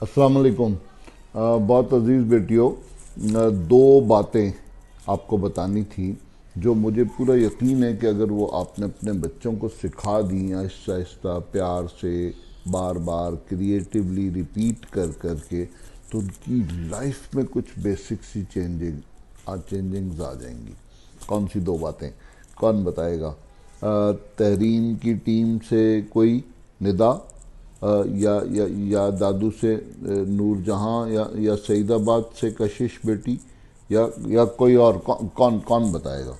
अस्सलाम वालेकुम। बहुत अजीज़ बेटियों, दो बातें आपको बतानी थी जो मुझे पूरा यकीन है कि अगर वो आपने अपने बच्चों को सिखा दी आहिस्ता आहिस्ता प्यार से बार बार क्रिएटिवली रिपीट कर कर के, तो उनकी लाइफ में कुछ बेसिक सी चेंजिंग्स आ जाएंगी। कौन सी दो बातें, कौन बताएगा? तहरीन की टीम से कोई निदा, या दादू से नूर जहाँ, या सईदाबाद से कशिश बेटी, या कोई और? कौन कौन बताएगा?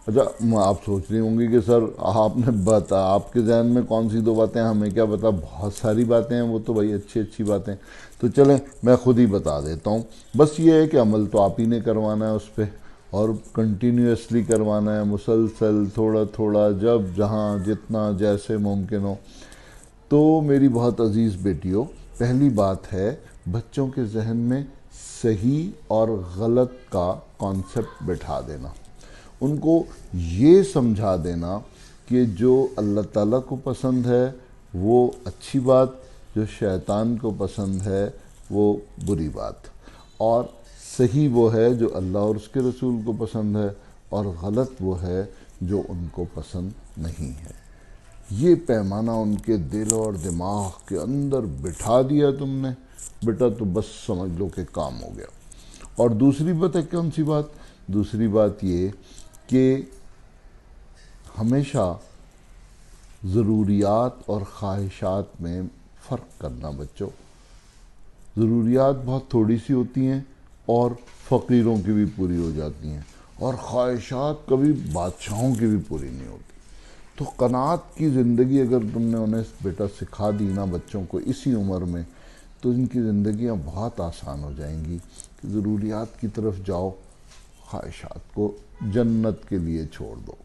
अच्छा, आप सोच रही होंगी कि सर आपने बता, आपके जहन में कौन सी दो बातें, हमें क्या पता, बहुत सारी बातें हैं, वो तो भाई अच्छी अच्छी बातें। तो चलें मैं खुद ही बता देता हूँ। बस ये है कि अमल तो आप ही ने करवाना है उस पर, और कंटिन्यूसली करवाना है, मुसलसल, थोड़ा थोड़ा, जब जहाँ जितना जैसे मुमकिन हो। तो मेरी बहुत अजीज़ बेटियों, पहली बात है बच्चों के जहन में सही और गलत का कॉन्सेप्ट बैठा देना। उनको ये समझा देना कि जो अल्लाह ताला को पसंद है वो अच्छी बात, जो शैतान को पसंद है वो बुरी बात, और सही वो है जो अल्लाह और उसके रसूल को पसंद है, और गलत वो है जो उनको पसंद नहीं है। ये पैमाना उनके दिल और दिमाग के अंदर बिठा दिया तुमने बेटा, तो बस समझ लो कि काम हो गया। और दूसरी बात है, कौन सी बात? दूसरी बात ये कि हमेशा ज़रूरियात और ख्वाहिशात में फ़र्क करना बच्चों। ज़रूरियात बहुत थोड़ी सी होती हैं और फ़कीरों की भी पूरी हो जाती हैं, और ख्वाहिशात कभी बादशाहों की भी पूरी नहीं होती। तो कनात की ज़िंदगी अगर तुमने उन्हें बेटा सिखा दी ना बच्चों को इसी उम्र में, तो इनकी ज़िंदगियां बहुत आसान हो जाएंगी कि ज़रूरियात की तरफ जाओ, ख्वाहिशात को जन्नत के लिए छोड़ दो।